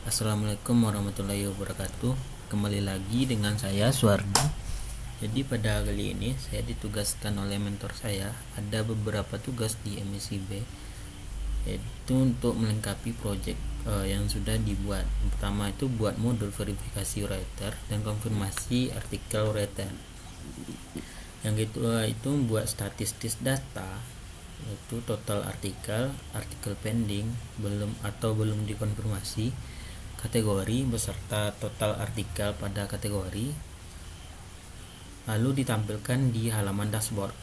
Assalamualaikum warahmatullahi wabarakatuh. Kembali lagi dengan saya Suardi. Jadi pada kali ini saya ditugaskan oleh mentor saya. Ada beberapa tugas di MSIB, yaitu untuk melengkapi project yang sudah dibuat. Yang pertama itu buat modul verifikasi writer dan konfirmasi artikel writer. Yang kedua itu buat statistik data, yaitu total artikel pending belum dikonfirmasi, kategori beserta total artikel pada kategori, lalu ditampilkan di halaman dashboard.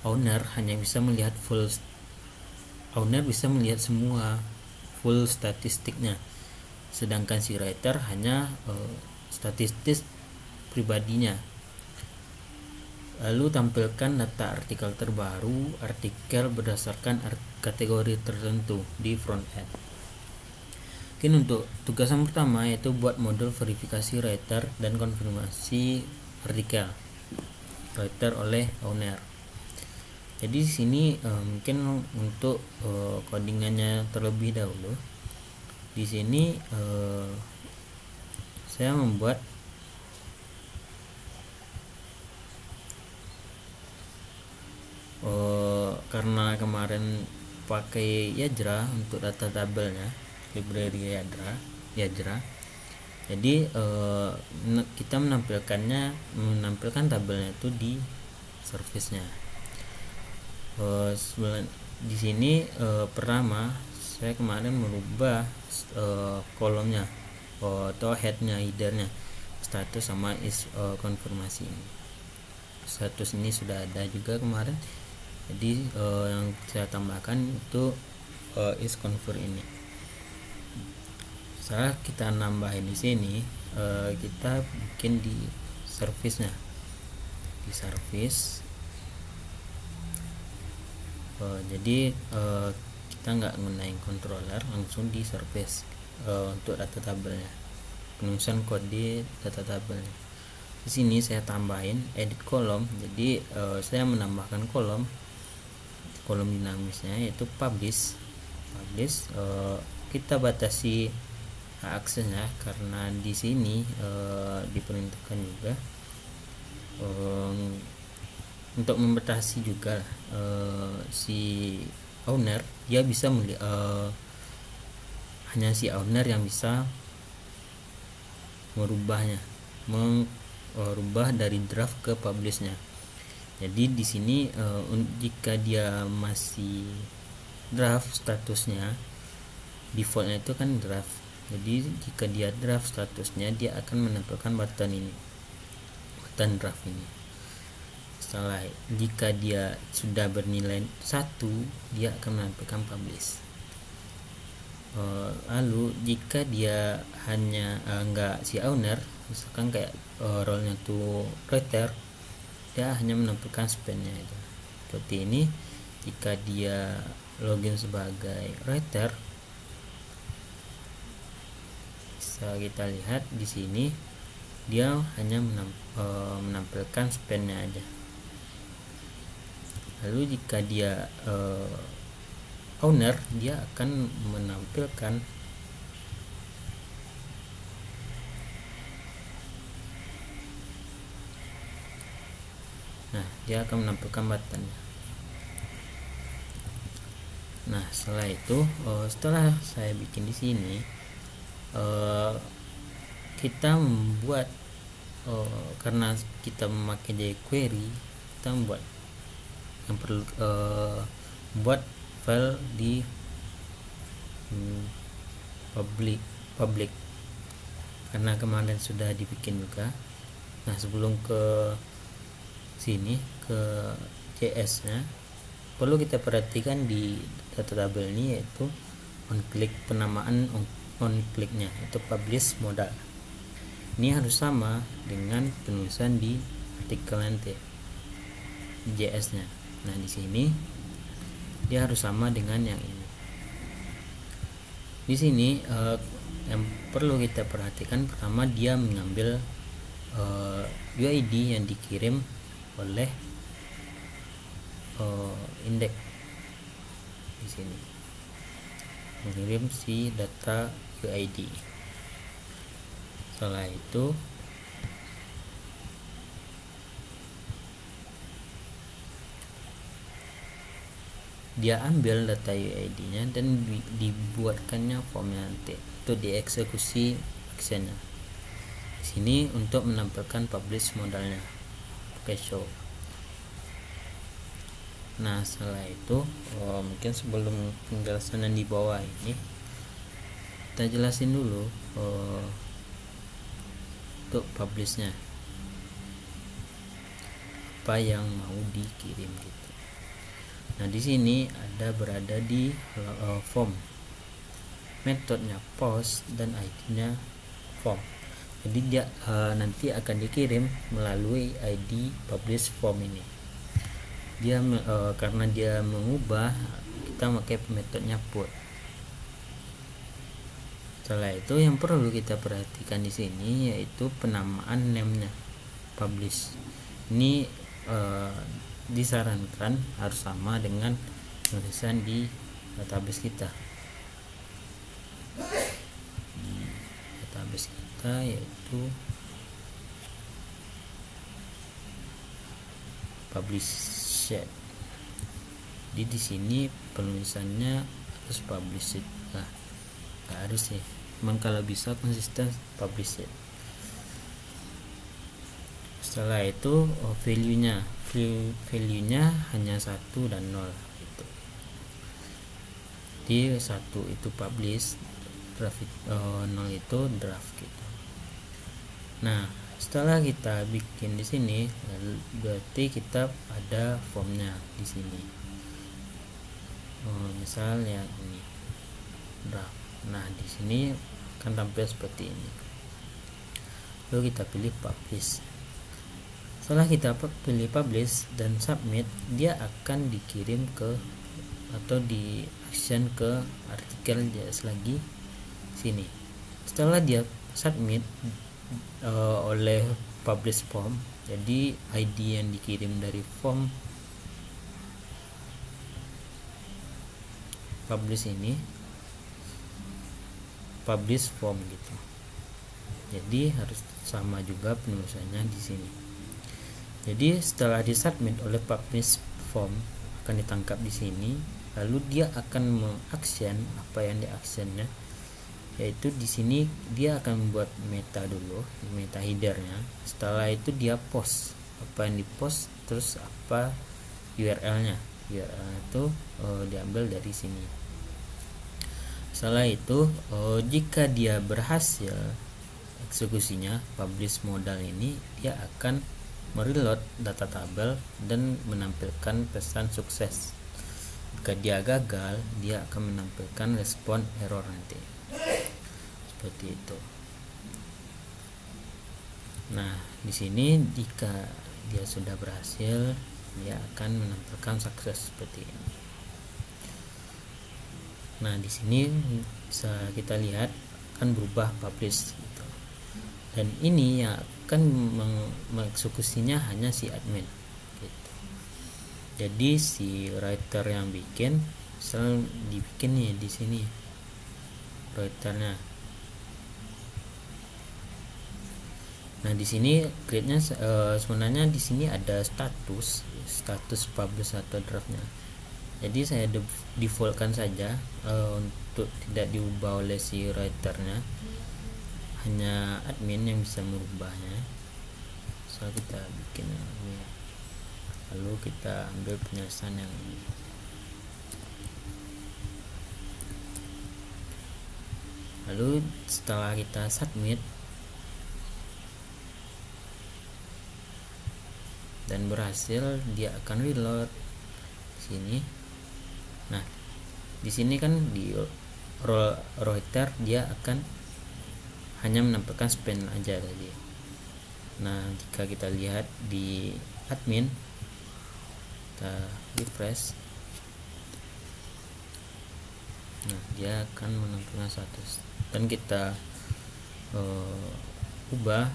Owner bisa melihat semua full statistiknya, sedangkan si writer hanya statistik pribadinya. Lalu tampilkan data artikel terbaru, artikel berdasarkan kategori tertentu di front end. Mungkin untuk tugas yang pertama yaitu buat modul verifikasi writer dan konfirmasi artikel writer oleh owner. Jadi di sini mungkin untuk codingannya terlebih dahulu. Di sini saya membuat karena kemarin pakai Yajra untuk data tabelnya, library Yajra. Jadi kita menampilkan tabelnya itu di service-nya. Di sini pertama saya kemarin merubah kolomnya atau headnya, headernya, status sama is konfirmasi ini. Status ini sudah ada juga kemarin, jadi yang saya tambahkan itu is confirm ini. Setelah kita nambahin di sini, kita bikin di service-nya, di service. Jadi kita nggak gunain controller, langsung di service untuk data tabelnya, penulisan kode data tabelnya. Di sini saya tambahin edit kolom. Jadi saya menambahkan kolom dinamisnya yaitu publish. Kita batasi aksesnya karena di sini diperintahkan juga untuk membatasi juga si owner, dia bisa hanya si owner yang bisa merubah dari draft ke publishnya. Jadi di sini jika dia masih draft, statusnya defaultnya itu kan draft. Jadi jika dia draft statusnya, dia akan menampilkan button draft ini. Setelah jika dia sudah bernilai 1, dia akan menampilkan publish. Lalu jika dia hanya enggak si owner, misalkan kayak role-nya tuh writer, dia hanya menampilkan span-nya itu. Seperti ini. Jika dia login sebagai writer, bisa kita lihat di sini dia hanya menampilkan span-nya aja. Lalu jika dia owner, dia akan menampilkan buttonnya. Nah, setelah itu setelah saya bikin di sini, kita membuat karena kita memakai jQuery, kita membuat yang perlu buat file di public karena kemarin sudah dibikin juga. Nah, sebelum ke sini ke JS nya, perlu kita perhatikan di data tabel ini yaitu on click, penamaan on click nya itu publish modal. Ini harus sama dengan penulisan di artikel nanti JS nya. Nah, di sini dia harus sama dengan yang ini. Di sini yang perlu kita perhatikan, pertama dia mengambil UID yang dikirim oleh indeks di sini. mengirim si data UID. Setelah itu dia ambil data UID-nya dan dibuatkannya formnya nanti untuk dieksekusi actionnya. Di sini untuk menampilkan publish modalnya pakai show. Nah setelah itu mungkin sebelum penjelasan yang di bawah ini kita jelasin dulu untuk publishnya apa yang mau dikirim gitu. Nah di sini berada di form, metodenya post dan ID-nya form. Jadi dia nanti akan dikirim melalui ID publish form ini. Dia karena dia mengubah, kita pakai metodenya put. Setelah itu yang perlu kita perhatikan di sini yaitu penamaan name-nya publish. Ini disarankan harus sama dengan tulisan di database kita. Di database kita yaitu publish. Jadi di sini penulisannya harus publish it. Nah, nggak harus ya. Cuman kalau bisa konsisten publish it. Setelah itu value-nya hanya 1 dan 0 gitu. Jadi 1 itu publish, draft 0 itu draft gitu. Nah setelah kita bikin di sini, berarti kita ada formnya di sini. Misalnya ini draft. Nah di sini akan tampil seperti ini. Lalu kita pilih publish. Setelah kita pilih publish dan submit, dia akan dikirim ke atau di action ke artikel JS lagi sini. Setelah dia submit oleh publish form, jadi ID yang dikirim dari form publish ini publish form gitu. Jadi harus sama juga penulisannya di sini. Jadi setelah disubmit oleh publish form akan ditangkap di sini, lalu dia akan mengaksen apa yang diaksennya, yaitu di sini dia akan membuat meta dulu, meta headernya. Setelah itu dia post apa yang dipost, terus apa URL-nya. URL itu diambil dari sini. Setelah itu jika dia berhasil eksekusinya publish modal ini, dia akan mereload data tabel dan menampilkan pesan sukses. Jika dia gagal, dia akan menampilkan respon error nanti. Seperti itu. Nah, di sini jika dia sudah berhasil, dia akan menampilkan sukses seperti ini. Nah, di sini bisa kita lihat akan berubah publish gitu. Dan ini yang akan mengeksekusinya hanya si admin gitu. Jadi si writer yang bikin selalu dibikin nih di sini writernya. Nah di sini grade-nya sebenarnya di sini ada status publish atau draftnya. Jadi saya defaultkan saja untuk tidak diubah oleh si writernya. Hanya admin yang bisa merubahnya. So kita bikin ini. Lalu kita ambil penjelasan yang ini. Lalu setelah kita submit dan berhasil, dia akan reload sini. Nah di sini kan di writer dia akan hanya menampilkan span aja tadi. Nah jika kita lihat di admin, kita refresh, nah dia akan menampilkan status dan kita ubah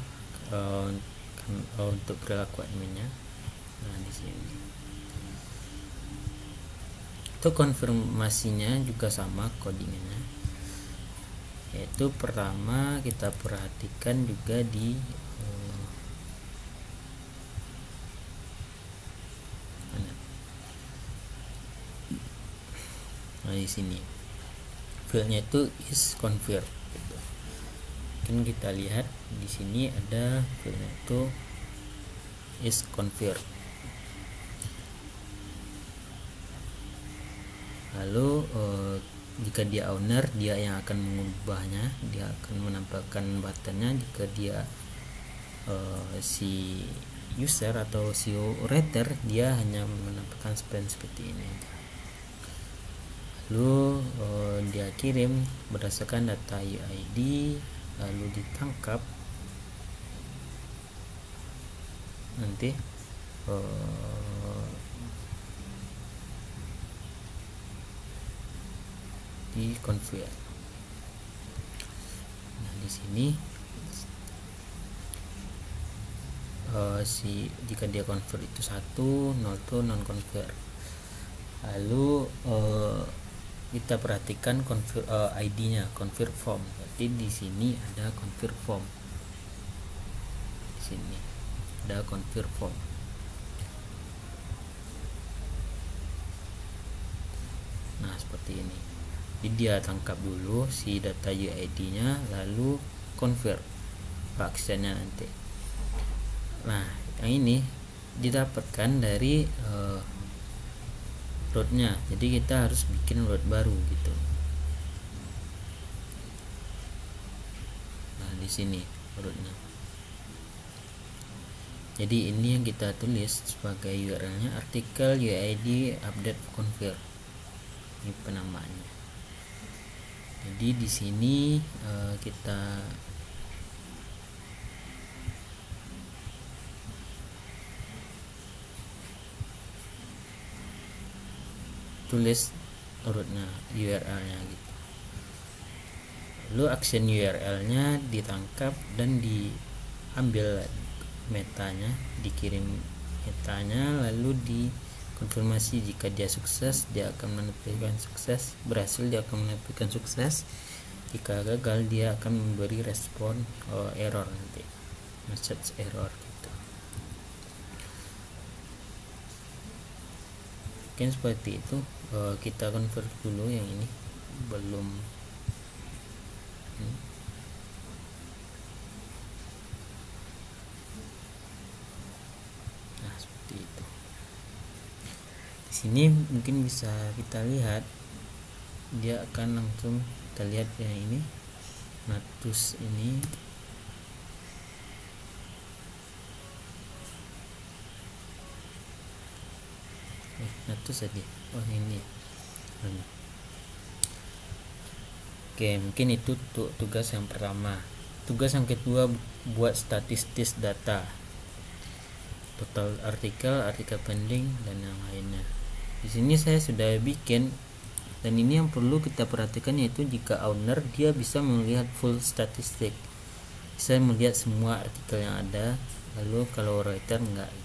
untuk perilaku adminnya. Nah di sini Itu konfirmasinya juga sama codingannya, yaitu pertama kita perhatikan juga di di sini fieldnya itu is confirm gitu. Mungkin kita lihat di sini ada fieldnya itu is confirm. Lalu jika dia owner, dia yang akan mengubahnya, dia akan menampilkan buttonnya. Jika dia si user atau si writer, dia hanya menampilkan span seperti ini. Lalu dia kirim berdasarkan data UID, lalu ditangkap nanti di convert. Nah di sini jika dia convert itu 1, 0 itu non convert. Lalu kita perhatikan ID-nya convert form. Jadi di sini ada convert form. Di sini ada convert form. Nah seperti ini. Jadi dia tangkap dulu si data UID-nya, lalu convert actionnya nanti. Nah yang ini didapatkan dari rootnya, jadi kita harus bikin root baru gitu. Nah di sini rootnya. Jadi ini yang kita tulis sebagai URL-nya artikel UID update convert. Ini penamaannya. Jadi di sini kita tulis rootnya, URL-nya gitu. Lalu action URL-nya ditangkap dan diambil metanya, dikirim metanya, lalu dikonfirmasi. Jika dia sukses, dia akan menampilkan sukses. Berhasil, dia akan menampilkan sukses. Jika gagal, dia akan memberi respon error nanti, message error gitu. Mungkin seperti itu. Kita convert dulu yang ini, belum nah seperti itu. Di sini mungkin bisa kita lihat, dia akan langsung kita lihat yang ini Natus ini. Natus tadi, ini. Oke, mungkin itu tugas yang pertama. Tugas yang kedua, buat statistik data, total artikel pending dan yang lainnya. Di sini saya sudah bikin, dan ini yang perlu kita perhatikan yaitu jika owner, dia bisa melihat full statistik, bisa melihat semua artikel yang ada. Lalu kalau writer enggak gitu.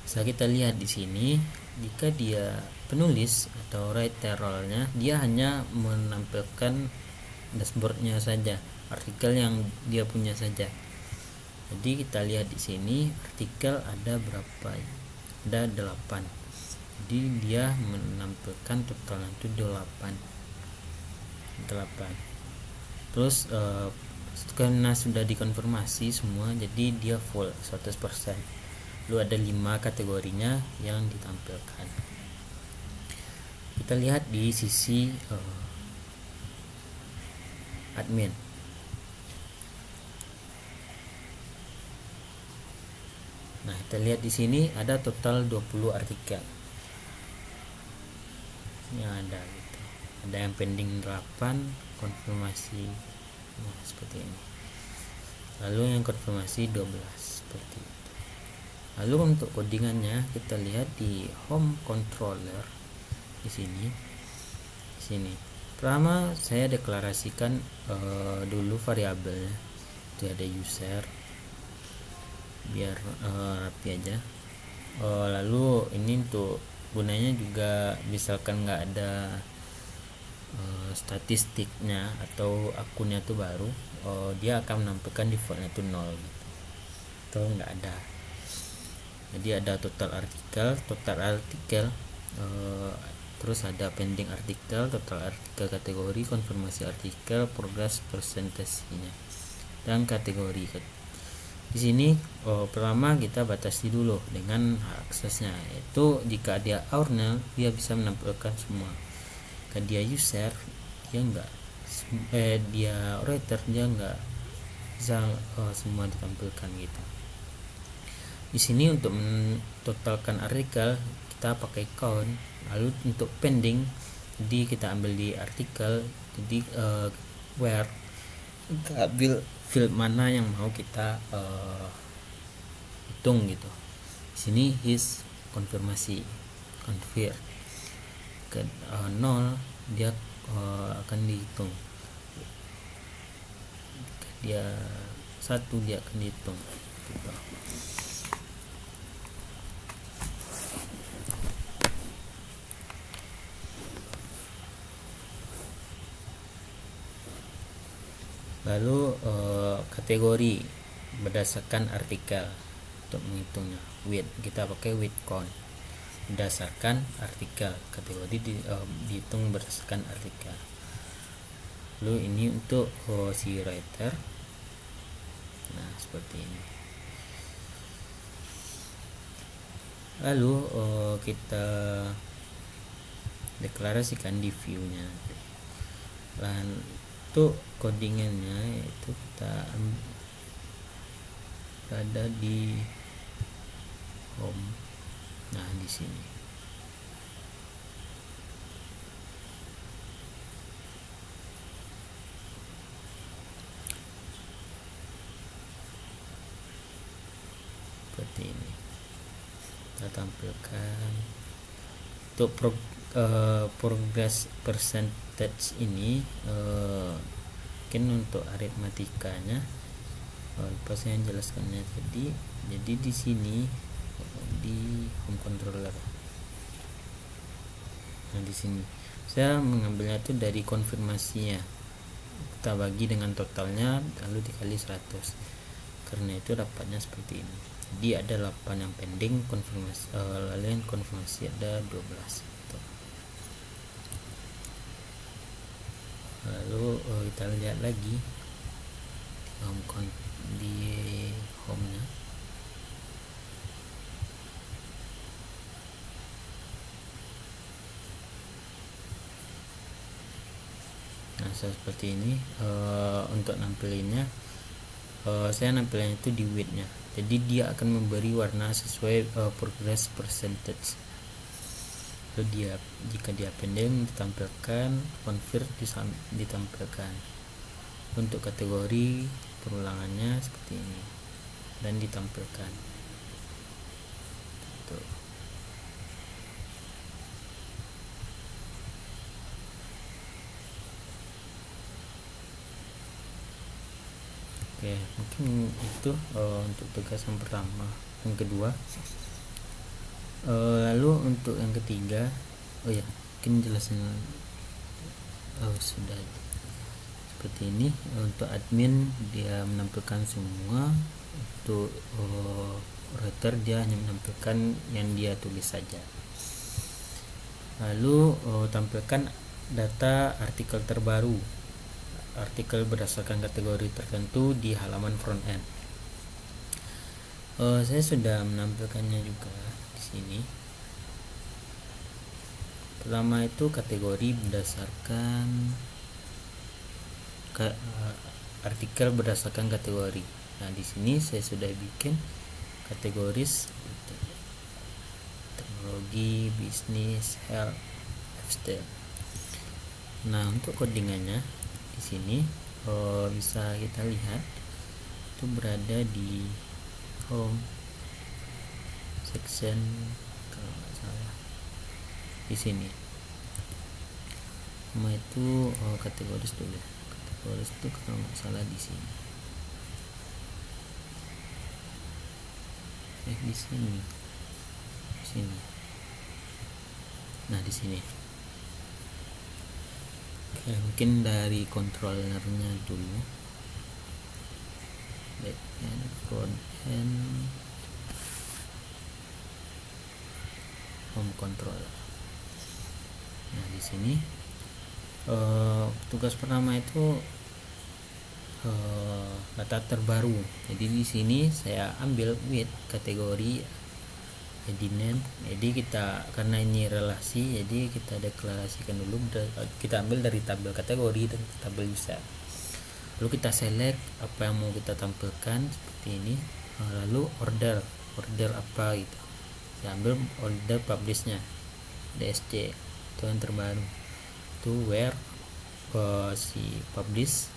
Bisa kita lihat di sini, jika dia penulis atau writer role-nya, dia hanya menampilkan dashboardnya saja, artikel yang dia punya saja. Jadi kita lihat di sini artikel ada berapa? Ada 8. Jadi dia menampilkan total itu 8. Terus karena sudah dikonfirmasi semua, jadi dia full 100%. Lalu ada 5 kategorinya yang ditampilkan. Kita lihat di sisi admin. Nah, kita lihat di sini ada total 20 artikel yang ada gitu. Ada yang pending 8, konfirmasi seperti ini. Lalu yang konfirmasi 12 seperti itu. Lalu untuk codingannya kita lihat di home controller di sini. Pertama saya deklarasikan dulu variabelnya. Itu ada user, biar rapi aja. Lalu ini untuk gunanya juga misalkan nggak ada statistiknya atau akunnya tuh baru, dia akan menampilkan defaultnya tuh 0 gitu, atau nggak ada. Jadi ada total artikel, terus ada pending artikel, total artikel, kategori, konfirmasi artikel, progress presentasinya, dan kategori. Di sini pertama kita batasi dulu dengan aksesnya, yaitu jika dia owner dia bisa menampilkan semua. Jika dia user dia enggak, dia writer dia enggak bisa semua ditampilkan gitu. Di sini untuk mentotalkan artikel kita pakai count. Lalu untuk pending, jadi kita ambil di artikel, jadi where kita ambil field mana yang mau kita hitung gitu. Di sini is konfirmasi, confirm ke 0 dia akan dihitung, dia 1 dia akan dihitung gitu. Lalu kategori berdasarkan artikel. Untuk menghitungnya with, kita pakai with count berdasarkan artikel, kategori dihitung berdasarkan artikel. Lalu ini untuk si writer, nah seperti ini. Lalu kita deklarasikan di view-nya. Dan untuk codingannya itu kita ada di home. Nah di sini seperti ini kita tampilkan. Untuk progress percentage ini mungkin untuk aritmatikanya lupa saya jelaskannya tadi. Jadi di sini di home controller, nah di sini saya mengambilnya itu dari konfirmasinya, kita bagi dengan totalnya lalu dikali 100, karena itu dapatnya seperti ini. Jadi ada 8 yang pending konfirmasi, lalu yang konfirmasi ada 12 gitu. Lalu kita lihat lagi di home nya. Nah seperti ini. Untuk nampilinnya saya nampilinnya itu di width nya, jadi dia akan memberi warna sesuai progress percentage. Lalu dia, jika dia pending ditampilkan, confirm ditampilkan. Untuk kategori perulangannya seperti ini dan ditampilkan. Tuh. Oke, mungkin itu untuk tugas yang pertama. Yang kedua, lalu untuk yang ketiga, mungkin jelasin sudah seperti ini. Untuk admin dia menampilkan semua, untuk writer dia hanya menampilkan yang dia tulis saja. Lalu tampilkan data artikel terbaru, artikel berdasarkan kategori tertentu di halaman front end. Saya sudah menampilkannya juga di sini. Pertama itu kategori berdasarkan artikel berdasarkan kategori. Nah di sini saya sudah bikin kategoris teknologi, bisnis, health, lifestyle. Nah untuk codingannya di sini bisa kita lihat itu berada di home section kalau nggak salah di sini. Nama itu kategoris dulu ya. Kategoris itu kalau nggak salah di sini. Di sini. Nah di sini. Oke, mungkin dari controllernya dulu. Back end, front end, home controller. Nah di sini tugas pertama itu data terbaru. Jadi di sini saya ambil with kategori name. Jadi kita, karena ini relasi, jadi kita deklarasikan dulu, kita ambil dari tabel kategori dan tabel user. Lalu kita select apa yang mau kita tampilkan seperti ini. Lalu order apa gitu. Saya ambil order publishnya DSC, itu yang terbaru. Itu where si publish,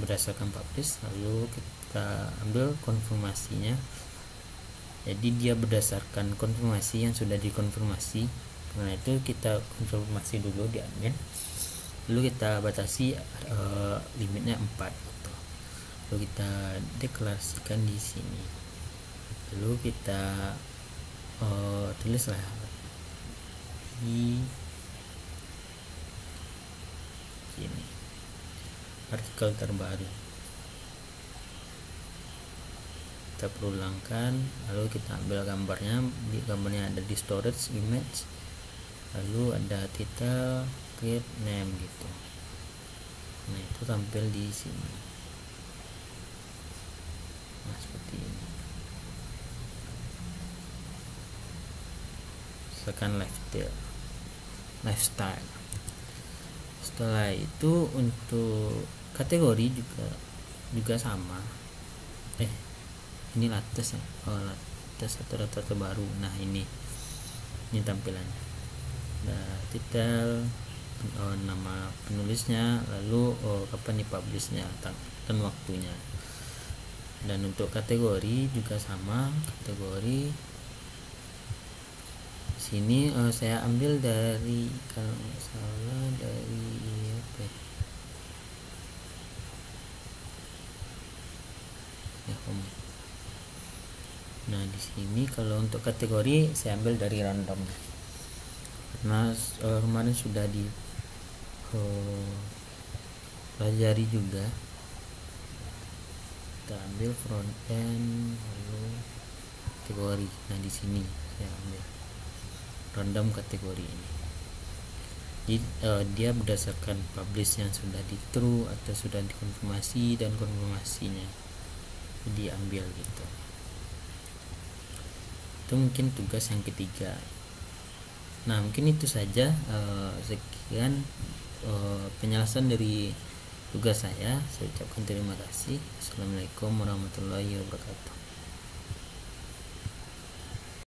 berdasarkan publish. Lalu kita ambil konfirmasinya, jadi dia berdasarkan konfirmasi yang sudah dikonfirmasi. Karena itu kita konfirmasi dulu di admin, lalu kita batasi limitnya 4 gitu. Lalu kita deklarasikan di sini, lalu kita tulislah di sini artikel terbaru, kita perulangkan, lalu kita ambil gambarnya. Di gambarnya ada di storage image, lalu ada title, create name gitu. Nah itu tampil di sini. Nah seperti ini. Misalkan lifestyle. Setelah itu untuk kategori juga sama. Ini latest ya, latest atau data terbaru. Nah ini tampilannya. Nah, title, nama penulisnya, lalu kapan dipublishnya dan waktunya. Dan untuk kategori juga sama. Kategori sini saya ambil dari, kalau nggak salah dari apa ya, Nah di sini kalau untuk kategori saya ambil dari random, karena kemarin sudah di pelajari juga. Kita ambil front end, lalu kategori. Nah di sini saya ambil random kategori ini. Jadi dia berdasarkan publish yang sudah di true atau sudah dikonfirmasi dan konfirmasinya diambil gitu. Itu mungkin tugas yang ketiga. Nah mungkin itu saja, sekian penjelasan dari tugas saya ucapkan terima kasih. Assalamualaikum warahmatullahi wabarakatuh.